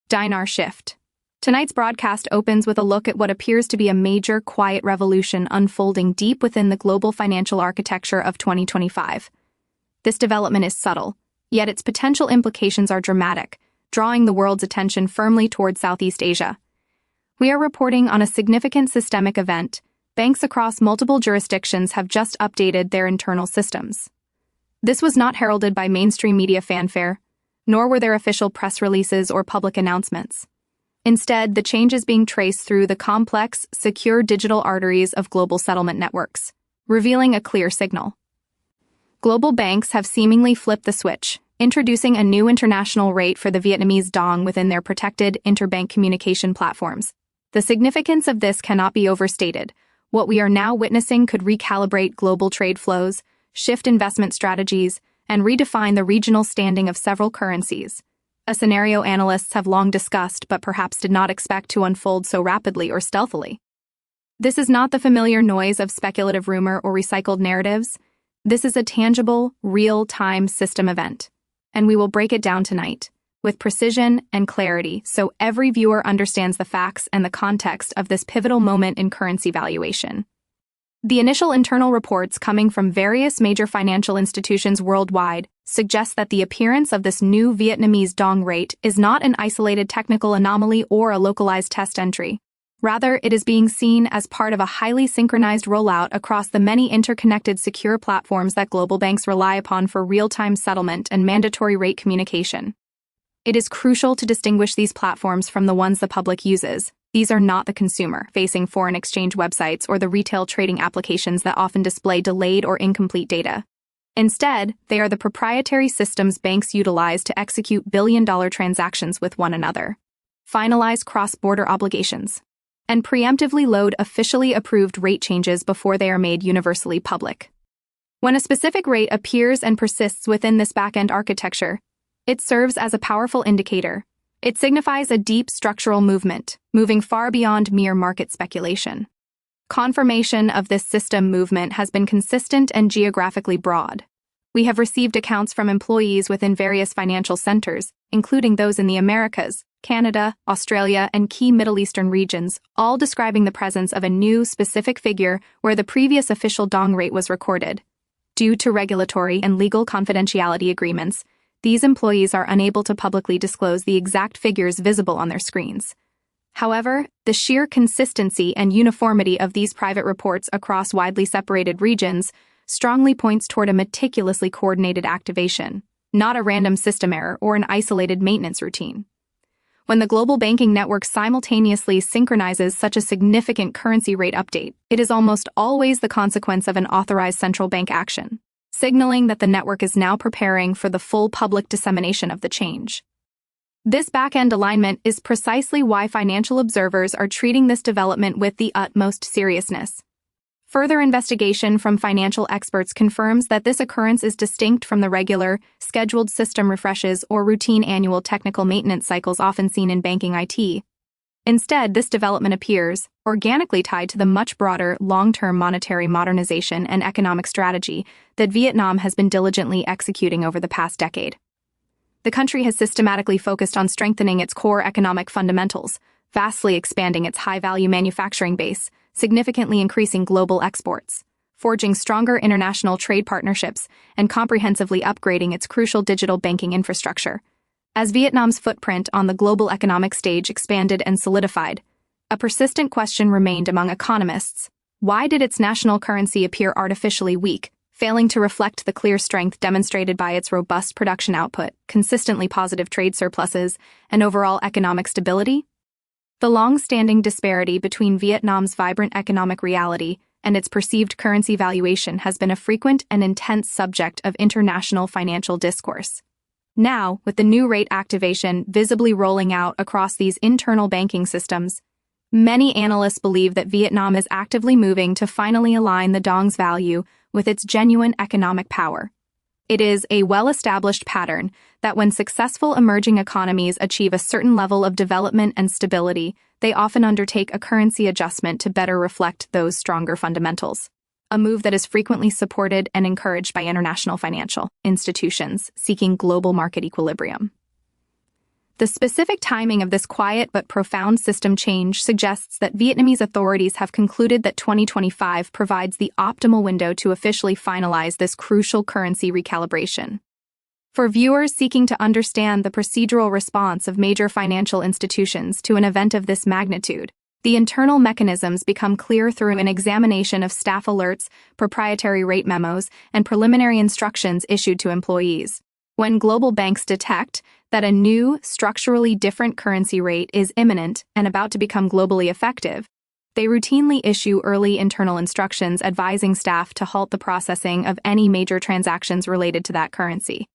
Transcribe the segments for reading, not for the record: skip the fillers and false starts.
Dinar shift. Tonight's broadcast opens with a look at what appears to be a major, quiet revolution unfolding deep within the global financial architecture of 2025. This development is subtle, yet its potential implications are dramatic, drawing the world's attention firmly towards Southeast Asia. We are reporting on a significant systemic event. Banks across multiple jurisdictions have just updated their internal systems. This was not heralded by mainstream media fanfare, nor were there official press releases or public announcements. Instead, the change is being traced through the complex, secure digital arteries of global settlement networks, revealing a clear signal. Global banks have seemingly flipped the switch, introducing a new international rate for the Vietnamese Dong within their protected interbank communication platforms. The significance of this cannot be overstated. What we are now witnessing could recalibrate global trade flows, shift investment strategies, and redefine the regional standing of several currencies, a scenario analysts have long discussed but perhaps did not expect to unfold so rapidly or stealthily. This is not the familiar noise of speculative rumor or recycled narratives. This is a tangible, real-time system event, and we will break it down tonight, with precision and clarity so every viewer understands the facts and the context of this pivotal moment in currency valuation. The initial internal reports coming from various major financial institutions worldwide suggest that the appearance of this new Vietnamese Dong rate is not an isolated technical anomaly or a localized test entry. Rather, it is being seen as part of a highly synchronized rollout across the many interconnected secure platforms that global banks rely upon for real-time settlement and mandatory rate communication. It is crucial to distinguish these platforms from the ones the public uses. These are not the consumer-facing foreign exchange websites or the retail trading applications that often display delayed or incomplete data. Instead, they are the proprietary systems banks utilize to execute billion-dollar transactions with one another, finalize cross-border obligations, and preemptively load officially approved rate changes before they are made universally public. When a specific rate appears and persists within this back-end architecture, it serves as a powerful indicator. It signifies a deep structural movement, moving far beyond mere market speculation. Confirmation of this system movement has been consistent and geographically broad. We have received accounts from employees within various financial centers, including those in the Americas, Canada, Australia, and key Middle Eastern regions, all describing the presence of a new, specific figure where the previous official Dong rate was recorded. Due to regulatory and legal confidentiality agreements, these employees are unable to publicly disclose the exact figures visible on their screens. However, the sheer consistency and uniformity of these private reports across widely separated regions strongly points toward a meticulously coordinated activation, not a random system error or an isolated maintenance routine. When the global banking network simultaneously synchronizes such a significant currency rate update, it is almost always the consequence of an authorized central bank action, signaling that the network is now preparing for the full public dissemination of the change. This back-end alignment is precisely why financial observers are treating this development with the utmost seriousness. Further investigation from financial experts confirms that this occurrence is distinct from the regular, scheduled system refreshes or routine annual technical maintenance cycles often seen in banking IT. Instead, this development appears organically tied to the much broader, long-term monetary modernization and economic strategy that Vietnam has been diligently executing over the past decade. The country has systematically focused on strengthening its core economic fundamentals, vastly expanding its high-value manufacturing base, significantly increasing global exports, forging stronger international trade partnerships, and comprehensively upgrading its crucial digital banking infrastructure. As Vietnam's footprint on the global economic stage expanded and solidified, a persistent question remained among economists. Why did its national currency appear artificially weak, failing to reflect the clear strength demonstrated by its robust production output, consistently positive trade surpluses, and overall economic stability? The long-standing disparity between Vietnam's vibrant economic reality and its perceived currency valuation has been a frequent and intense subject of international financial discourse. Now, with the new rate activation visibly rolling out across these internal banking systems, many analysts believe that Vietnam is actively moving to finally align the Dong's value with its genuine economic power. It is a well-established pattern that when successful emerging economies achieve a certain level of development and stability, they often undertake a currency adjustment to better reflect those stronger fundamentals, a move that is frequently supported and encouraged by international financial institutions seeking global market equilibrium. The specific timing of this quiet but profound system change suggests that Vietnamese authorities have concluded that 2025 provides the optimal window to officially finalize this crucial currency recalibration. For viewers seeking to understand the procedural response of major financial institutions to an event of this magnitude, the internal mechanisms become clear through an examination of staff alerts, proprietary rate memos, and preliminary instructions issued to employees. When global banks detect that a new, structurally different currency rate is imminent and about to become globally effective, they routinely issue early internal instructions advising staff to halt the processing of any major transactions related to that currency.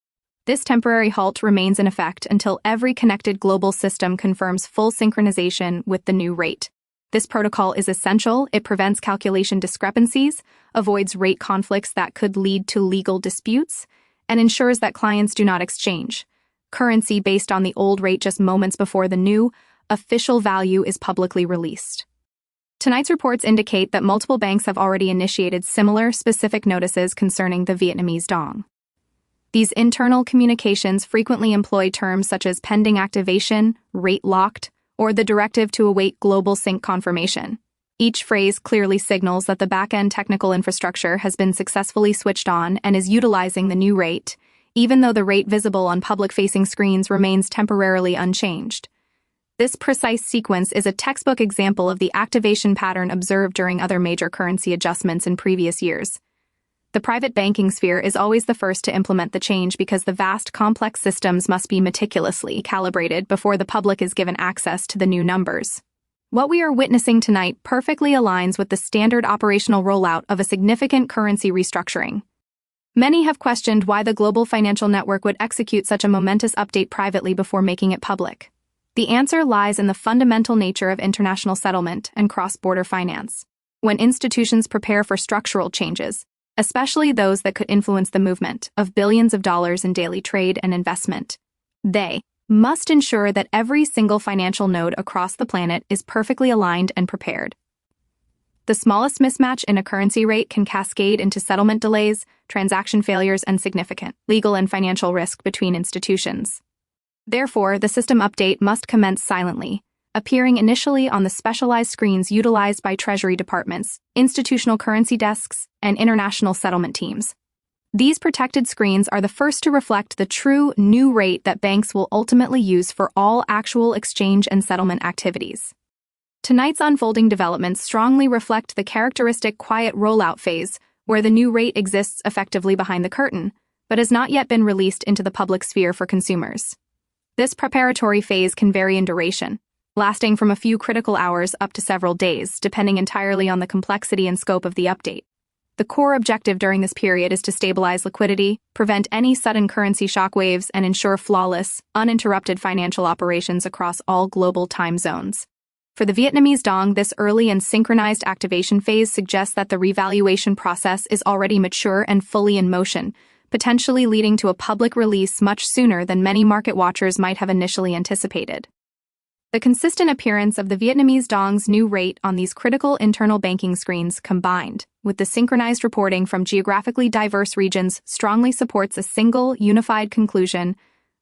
This temporary halt remains in effect until every connected global system confirms full synchronization with the new rate. This protocol is essential. It prevents calculation discrepancies, avoids rate conflicts that could lead to legal disputes, and ensures that clients do not exchange currency based on the old rate just moments before the new, official value is publicly released. Tonight's reports indicate that multiple banks have already initiated similar specific notices concerning the Vietnamese Dong. These internal communications frequently employ terms such as pending activation, rate locked, or the directive to await global sync confirmation. Each phrase clearly signals that the back-end technical infrastructure has been successfully switched on and is utilizing the new rate, even though the rate visible on public-facing screens remains temporarily unchanged. This precise sequence is a textbook example of the activation pattern observed during other major currency adjustments in previous years. The private banking sphere is always the first to implement the change because the vast, complex systems must be meticulously calibrated before the public is given access to the new numbers. What we are witnessing tonight perfectly aligns with the standard operational rollout of a significant currency restructuring. Many have questioned why the global financial network would execute such a momentous update privately before making it public. The answer lies in the fundamental nature of international settlement and cross-border finance. When institutions prepare for structural changes, especially those that could influence the movement of billions of dollars in daily trade and investment, they must ensure that every single financial node across the planet is perfectly aligned and prepared. The smallest mismatch in a currency rate can cascade into settlement delays, transaction failures, and significant legal and financial risk between institutions. Therefore, the system update must commence silently, appearing initially on the specialized screens utilized by Treasury departments, institutional currency desks, and international settlement teams. These protected screens are the first to reflect the true new rate that banks will ultimately use for all actual exchange and settlement activities. Tonight's unfolding developments strongly reflect the characteristic quiet rollout phase, where the new rate exists effectively behind the curtain, but has not yet been released into the public sphere for consumers. This preparatory phase can vary in duration, lasting from a few critical hours up to several days, depending entirely on the complexity and scope of the update. The core objective during this period is to stabilize liquidity, prevent any sudden currency shockwaves, and ensure flawless, uninterrupted financial operations across all global time zones. For the Vietnamese Dong, this early and synchronized activation phase suggests that the revaluation process is already mature and fully in motion, potentially leading to a public release much sooner than many market watchers might have initially anticipated. The consistent appearance of the Vietnamese Dong's new rate on these critical internal banking screens, combined with the synchronized reporting from geographically diverse regions, strongly supports a single, unified conclusion: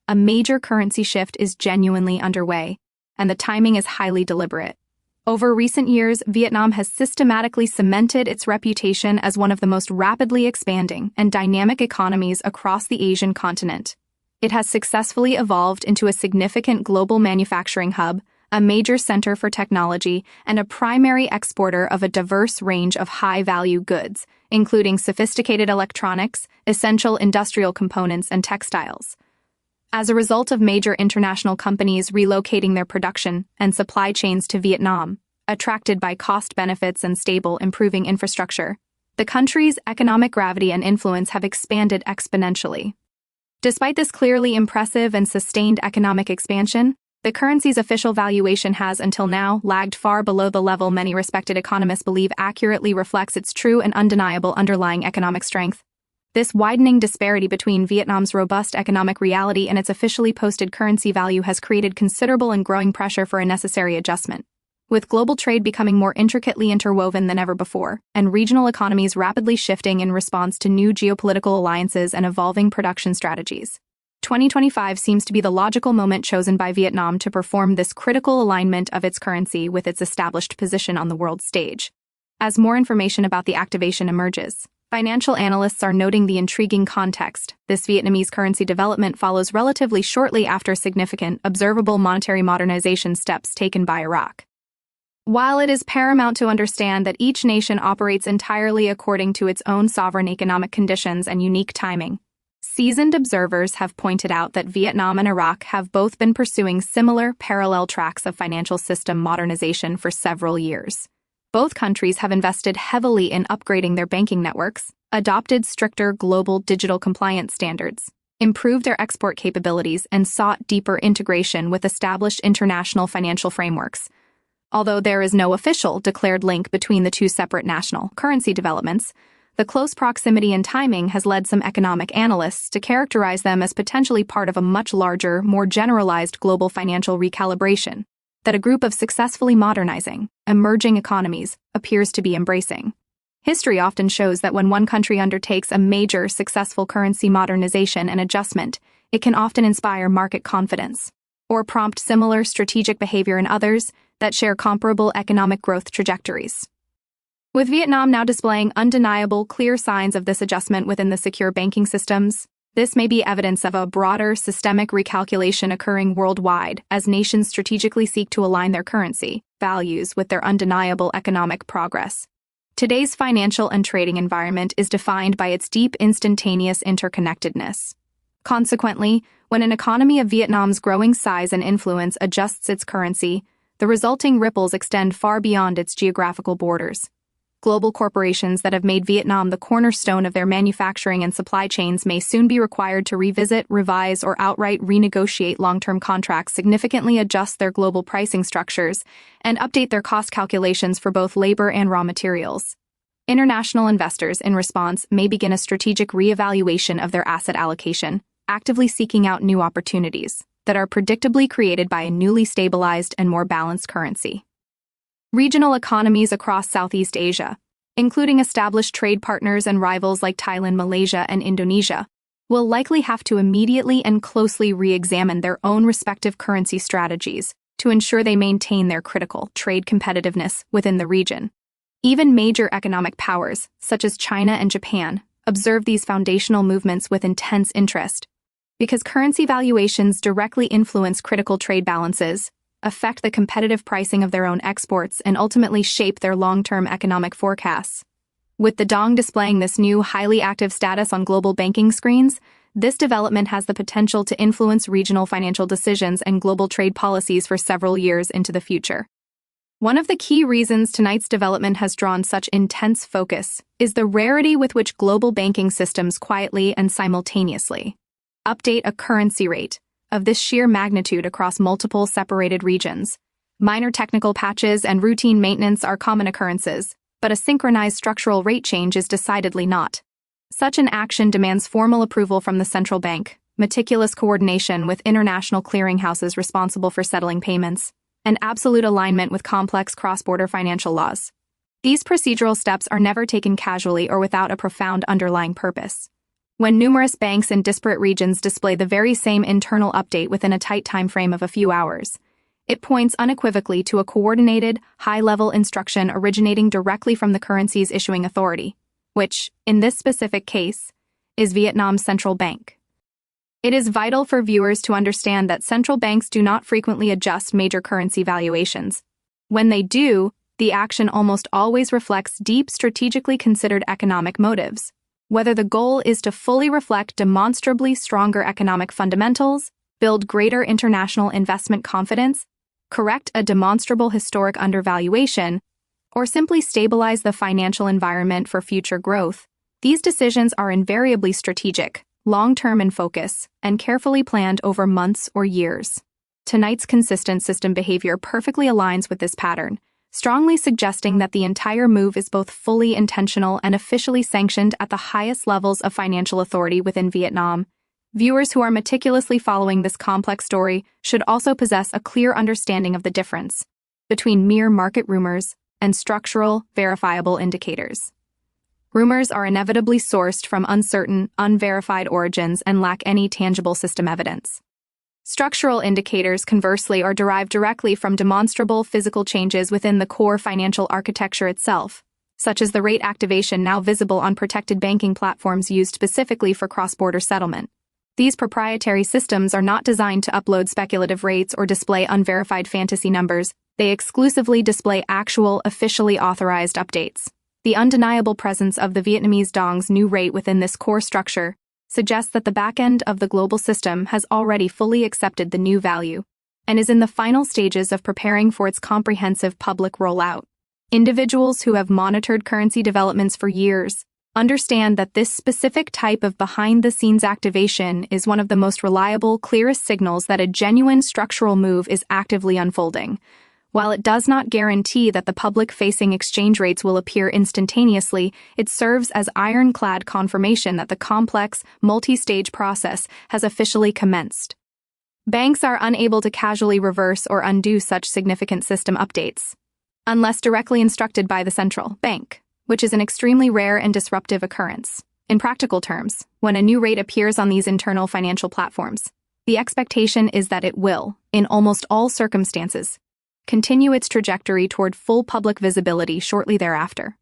a major currency shift is genuinely underway, and the timing is highly deliberate. Over recent years, Vietnam has systematically cemented its reputation as one of the most rapidly expanding and dynamic economies across the Asian continent. It has successfully evolved into a significant global manufacturing hub, a major center for technology, and a primary exporter of a diverse range of high-value goods, including sophisticated electronics, essential industrial components, and textiles. As a result of major international companies relocating their production and supply chains to Vietnam, attracted by cost benefits and stable, improving infrastructure, the country's economic gravity and influence have expanded exponentially. Despite this clearly impressive and sustained economic expansion, the currency's official valuation has, until now, lagged far below the level many respected economists believe accurately reflects its true and undeniable underlying economic strength. This widening disparity between Vietnam's robust economic reality and its officially posted currency value has created considerable and growing pressure for a necessary adjustment. With global trade becoming more intricately interwoven than ever before, and regional economies rapidly shifting in response to new geopolitical alliances and evolving production strategies, 2025 seems to be the logical moment chosen by Vietnam to perform this critical alignment of its currency with its established position on the world stage. As more information about the activation emerges, financial analysts are noting the intriguing context. This Vietnamese currency development follows relatively shortly after significant, observable monetary modernization steps taken by Iraq. While it is paramount to understand that each nation operates entirely according to its own sovereign economic conditions and unique timing, seasoned observers have pointed out that Vietnam and Iraq have both been pursuing similar parallel tracks of financial system modernization for several years. Both countries have invested heavily in upgrading their banking networks, adopted stricter global digital compliance standards, improved their export capabilities, and sought deeper integration with established international financial frameworks. Although there is no official declared link between the two separate national currency developments, the close proximity and timing has led some economic analysts to characterize them as potentially part of a much larger, more generalized global financial recalibration that a group of successfully modernizing, emerging economies appears to be embracing. History often shows that when one country undertakes a major, successful currency modernization and adjustment, it can often inspire market confidence, or prompt similar strategic behavior in others that share comparable economic growth trajectories. With Vietnam now displaying undeniable, clear signs of this adjustment within the secure banking systems, this may be evidence of a broader systemic recalculation occurring worldwide as nations strategically seek to align their currency values with their undeniable economic progress. Today's financial and trading environment is defined by its deep instantaneous interconnectedness. Consequently, when an economy of Vietnam's growing size and influence adjusts its currency, the resulting ripples extend far beyond its geographical borders. Global corporations that have made Vietnam the cornerstone of their manufacturing and supply chains may soon be required to revisit, revise, or outright renegotiate long-term contracts, significantly adjust their global pricing structures, and update their cost calculations for both labor and raw materials. International investors, in response, may begin a strategic reevaluation of their asset allocation, actively seeking out new opportunities that are predictably created by a newly stabilized and more balanced currency. Regional economies across Southeast Asia, including established trade partners and rivals like Thailand, Malaysia, and Indonesia, will likely have to immediately and closely re-examine their own respective currency strategies to ensure they maintain their critical trade competitiveness within the region. Even major economic powers, such as China and Japan, observe these foundational movements with intense interest, because currency valuations directly influence critical trade balances, affect the competitive pricing of their own exports, and ultimately shape their long-term economic forecasts. With the Dong displaying this new, highly active status on global banking screens, this development has the potential to influence regional financial decisions and global trade policies for several years into the future. One of the key reasons tonight's development has drawn such intense focus is the rarity with which global banking systems quietly and simultaneously update a currency rate of this sheer magnitude across multiple separated regions. Minor technical patches and routine maintenance are common occurrences, but a synchronized structural rate change is decidedly not. Such an action demands formal approval from the central bank, meticulous coordination with international clearinghouses responsible for settling payments, and absolute alignment with complex cross-border financial laws. These procedural steps are never taken casually or without a profound underlying purpose. When numerous banks in disparate regions display the very same internal update within a tight time frame of a few hours, it points unequivocally to a coordinated, high-level instruction originating directly from the currency's issuing authority, which, in this specific case, is Vietnam's central bank. It is vital for viewers to understand that central banks do not frequently adjust major currency valuations. When they do, the action almost always reflects deep, strategically considered economic motives. Whether the goal is to fully reflect demonstrably stronger economic fundamentals, build greater international investment confidence, correct a demonstrable historic undervaluation, or simply stabilize the financial environment for future growth, these decisions are invariably strategic, long-term in focus, and carefully planned over months or years. Tonight's consistent system behavior perfectly aligns with this pattern, strongly suggesting that the entire move is both fully intentional and officially sanctioned at the highest levels of financial authority within Vietnam. Viewers who are meticulously following this complex story should also possess a clear understanding of the difference between mere market rumors and structural, verifiable indicators. Rumors are inevitably sourced from uncertain, unverified origins and lack any tangible system evidence. Structural indicators, conversely, are derived directly from demonstrable physical changes within the core financial architecture itself, such as the rate activation now visible on protected banking platforms used specifically for cross-border settlement. These proprietary systems are not designed to upload speculative rates or display unverified fantasy numbers. They exclusively display actual, officially authorized updates. The undeniable presence of the Vietnamese Dong's new rate within this core structure suggests that the back end of the global system has already fully accepted the new value and is in the final stages of preparing for its comprehensive public rollout. Individuals who have monitored currency developments for years understand that this specific type of behind-the-scenes activation is one of the most reliable, clearest signals that a genuine structural move is actively unfolding. While it does not guarantee that the public-facing exchange rates will appear instantaneously, it serves as ironclad confirmation that the complex, multi-stage process has officially commenced. Banks are unable to casually reverse or undo such significant system updates, unless directly instructed by the central bank, which is an extremely rare and disruptive occurrence. In practical terms, when a new rate appears on these internal financial platforms, the expectation is that it will, in almost all circumstances, continue its trajectory toward full public visibility shortly thereafter.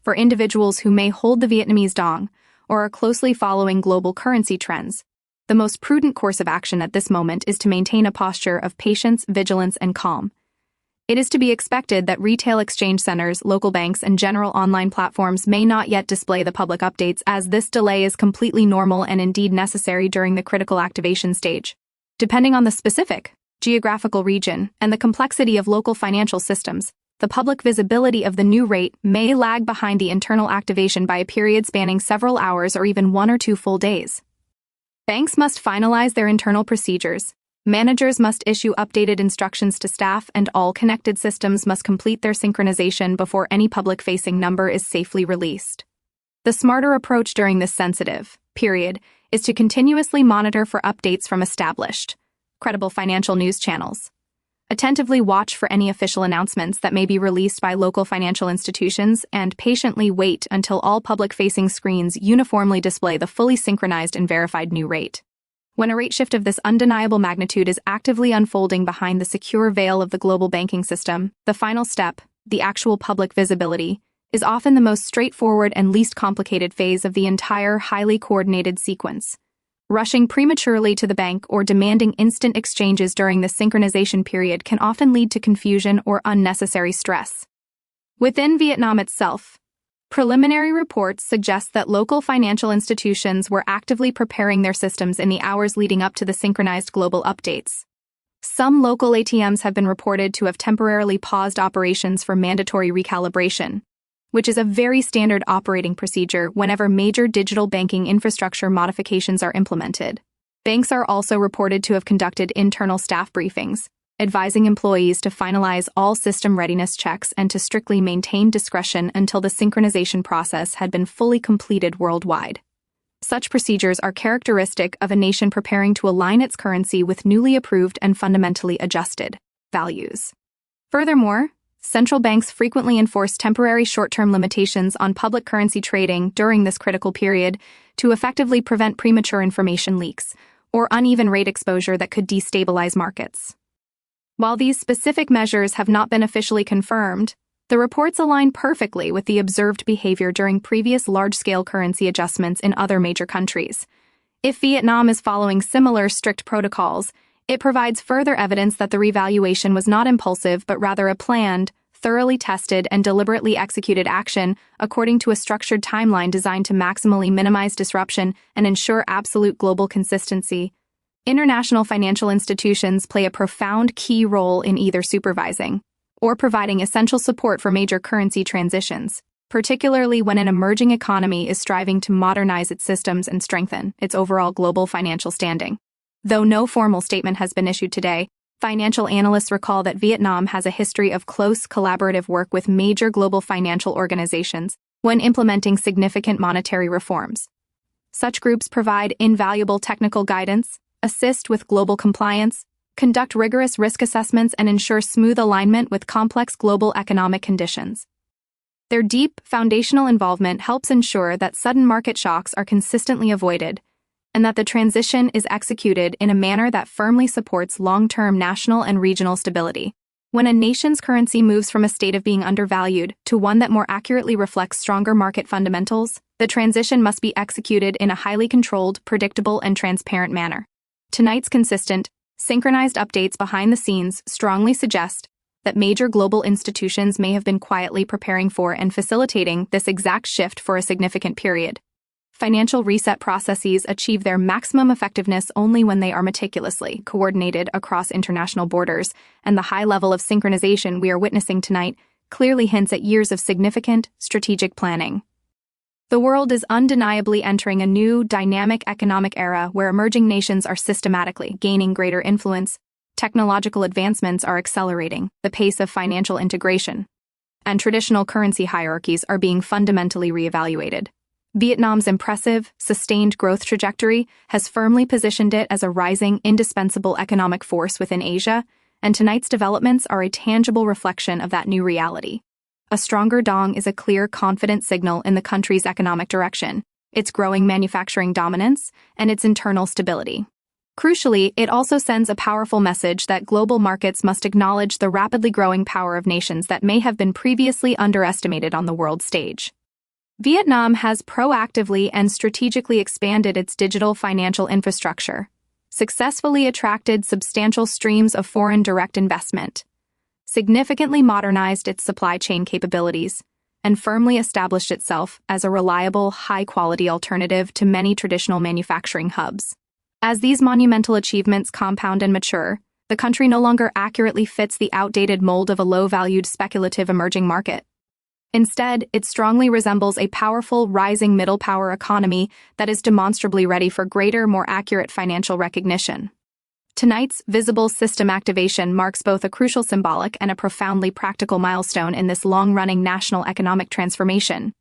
For individuals who may hold the Vietnamese Dong or are closely following global currency trends, the most prudent course of action at this moment is to maintain a posture of patience, vigilance, and calm. It is to be expected that retail exchange centers, local banks, and general online platforms may not yet display the public updates, as this delay is completely normal and indeed necessary during the critical activation stage. Depending on the specific geographical region and the complexity of local financial systems, the public visibility of the new rate may lag behind the internal activation by a period spanning several hours or even 1 or 2 full days. Banks must finalize their internal procedures. Managers must issue updated instructions to staff, and all connected systems must complete their synchronization before any public-facing number is safely released. The smarter approach during this sensitive period is to continuously monitor for updates from established, credible financial news channels. Attentively watch for any official announcements that may be released by local financial institutions, and patiently wait until all public-facing screens uniformly display the fully synchronized and verified new rate. When a rate shift of this undeniable magnitude is actively unfolding behind the secure veil of the global banking system, the final step, the actual public visibility, is often the most straightforward and least complicated phase of the entire highly coordinated sequence. Rushing prematurely to the bank or demanding instant exchanges during the synchronization period can often lead to confusion or unnecessary stress. Within Vietnam itself, preliminary reports suggest that local financial institutions were actively preparing their systems in the hours leading up to the synchronized global updates. Some local ATMs have been reported to have temporarily paused operations for mandatory recalibration, which is a very standard operating procedure whenever major digital banking infrastructure modifications are implemented. Banks are also reported to have conducted internal staff briefings, advising employees to finalize all system readiness checks and to strictly maintain discretion until the synchronization process had been fully completed worldwide. Such procedures are characteristic of a nation preparing to align its currency with newly approved and fundamentally adjusted values. Furthermore, central banks frequently enforce temporary short-term limitations on public currency trading during this critical period to effectively prevent premature information leaks or uneven rate exposure that could destabilize markets. While these specific measures have not been officially confirmed, the reports align perfectly with the observed behavior during previous large-scale currency adjustments in other major countries. If Vietnam is following similar strict protocols, it provides further evidence that the revaluation was not impulsive but rather a planned, thoroughly tested, and deliberately executed action according to a structured timeline designed to maximally minimize disruption and ensure absolute global consistency. International financial institutions play a profound key role in either supervising or providing essential support for major currency transitions, particularly when an emerging economy is striving to modernize its systems and strengthen its overall global financial standing. Though no formal statement has been issued today, financial analysts recall that Vietnam has a history of close collaborative work with major global financial organizations when implementing significant monetary reforms. Such groups provide invaluable technical guidance, assist with global compliance, conduct rigorous risk assessments, and ensure smooth alignment with complex global economic conditions. Their deep, foundational involvement helps ensure that sudden market shocks are consistently avoided, and that the transition is executed in a manner that firmly supports long-term national and regional stability. When a nation's currency moves from a state of being undervalued to one that more accurately reflects stronger market fundamentals, the transition must be executed in a highly controlled, predictable, and transparent manner. Tonight's consistent, synchronized updates behind the scenes strongly suggest that major global institutions may have been quietly preparing for and facilitating this exact shift for a significant period. Financial reset processes achieve their maximum effectiveness only when they are meticulously coordinated across international borders, and the high level of synchronization we are witnessing tonight clearly hints at years of significant, strategic planning. The world is undeniably entering a new, dynamic economic era where emerging nations are systematically gaining greater influence, technological advancements are accelerating the pace of financial integration, and traditional currency hierarchies are being fundamentally reevaluated. Vietnam's impressive, sustained growth trajectory has firmly positioned it as a rising, indispensable economic force within Asia, and tonight's developments are a tangible reflection of that new reality. A stronger dong is a clear, confident signal in the country's economic direction, its growing manufacturing dominance, and its internal stability. Crucially, it also sends a powerful message that global markets must acknowledge the rapidly growing power of nations that may have been previously underestimated on the world stage. Vietnam has proactively and strategically expanded its digital financial infrastructure, successfully attracted substantial streams of foreign direct investment, significantly modernized its supply chain capabilities, and firmly established itself as a reliable, high-quality alternative to many traditional manufacturing hubs. As these monumental achievements compound and mature, the country no longer accurately fits the outdated mold of a low-valued speculative emerging market. Instead, it strongly resembles a powerful, rising middle-power economy that is demonstrably ready for greater, more accurate financial recognition. Tonight's visible system activation marks both a crucial symbolic and a profoundly practical milestone in this long-running national economic transformation.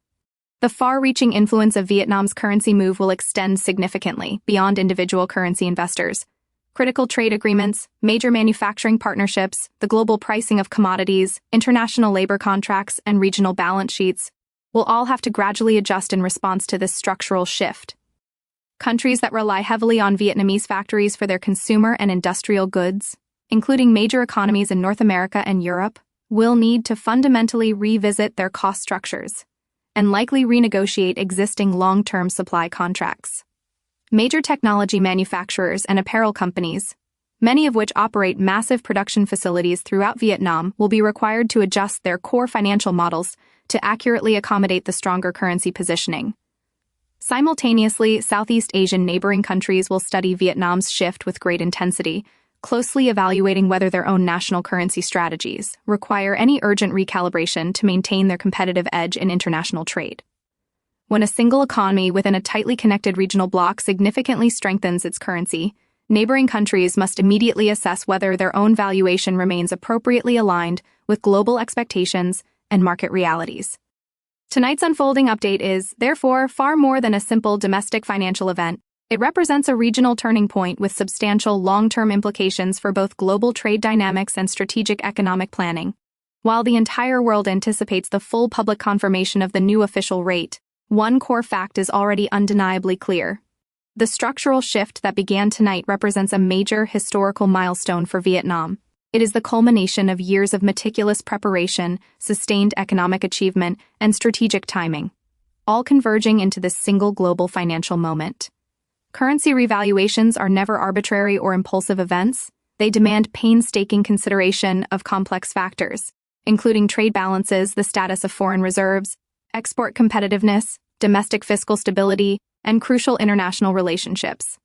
The far-reaching influence of Vietnam's currency move will extend significantly beyond individual currency investors. Critical trade agreements, major manufacturing partnerships, the global pricing of commodities, international labor contracts, and regional balance sheets will all have to gradually adjust in response to this structural shift. Countries that rely heavily on Vietnamese factories for their consumer and industrial goods, including major economies in North America and Europe, will need to fundamentally revisit their cost structures and likely renegotiate existing long-term supply contracts. Major technology manufacturers and apparel companies, many of which operate massive production facilities throughout Vietnam, will be required to adjust their core financial models to accurately accommodate the stronger currency positioning. Simultaneously, Southeast Asian neighboring countries will study Vietnam's shift with great intensity, closely evaluating whether their own national currency strategies require any urgent recalibration to maintain their competitive edge in international trade. When a single economy within a tightly connected regional bloc significantly strengthens its currency, neighboring countries must immediately assess whether their own valuation remains appropriately aligned with global expectations and market realities. Tonight's unfolding update is, therefore, far more than a simple domestic financial event. It represents a regional turning point with substantial long-term implications for both global trade dynamics and strategic economic planning. While the entire world anticipates the full public confirmation of the new official rate, one core fact is already undeniably clear. The structural shift that began tonight represents a major historical milestone for Vietnam. It is the culmination of years of meticulous preparation, sustained economic achievement, and strategic timing, all converging into this single global financial moment. Currency revaluations are never arbitrary or impulsive events. They demand painstaking consideration of complex factors, including trade balances, the status of foreign reserves, export competitiveness, domestic fiscal stability, and crucial international relationships.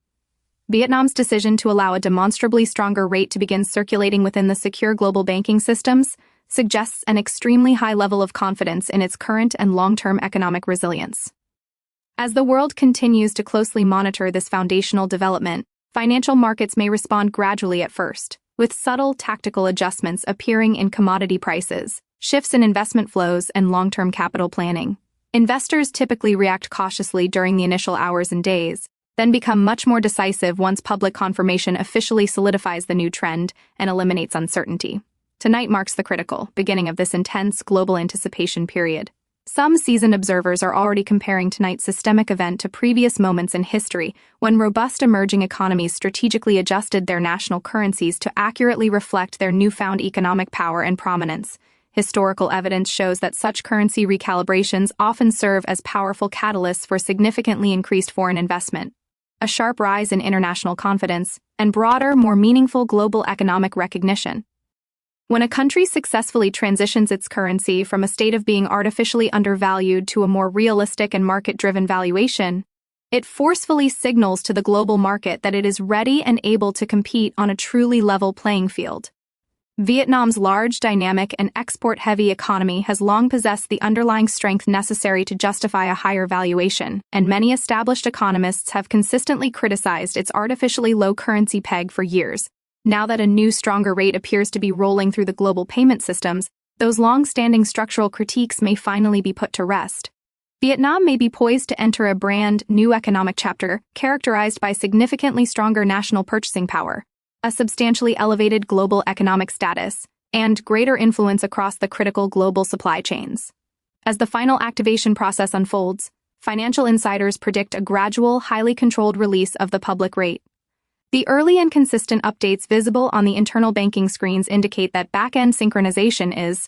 Vietnam's decision to allow a demonstrably stronger rate to begin circulating within the secure global banking systems suggests an extremely high level of confidence in its current and long-term economic resilience. As the world continues to closely monitor this foundational development, financial markets may respond gradually at first, with subtle tactical adjustments appearing in commodity prices, shifts in investment flows, and long-term capital planning. Investors typically react cautiously during the initial hours and days, then become much more decisive once public confirmation officially solidifies the new trend and eliminates uncertainty. Tonight marks the critical beginning of this intense global anticipation period. Some seasoned observers are already comparing tonight's systemic event to previous moments in history when robust emerging economies strategically adjusted their national currencies to accurately reflect their newfound economic power and prominence. Historical evidence shows that such currency recalibrations often serve as powerful catalysts for significantly increased foreign investment, a sharp rise in international confidence, and broader, more meaningful global economic recognition. When a country successfully transitions its currency from a state of being artificially undervalued to a more realistic and market-driven valuation, it forcefully signals to the global market that it is ready and able to compete on a truly level playing field. Vietnam's large, dynamic, and export-heavy economy has long possessed the underlying strength necessary to justify a higher valuation, and many established economists have consistently criticized its artificially low currency peg for years. Now that a new, stronger rate appears to be rolling through the global payment systems, those long-standing structural critiques may finally be put to rest. Vietnam may be poised to enter a brand new economic chapter, characterized by significantly stronger national purchasing power, a substantially elevated global economic status, and greater influence across the critical global supply chains. As the final activation process unfolds, financial insiders predict a gradual, highly controlled release of the public rate. The early and consistent updates visible on the internal banking screens indicate that back-end synchronization is,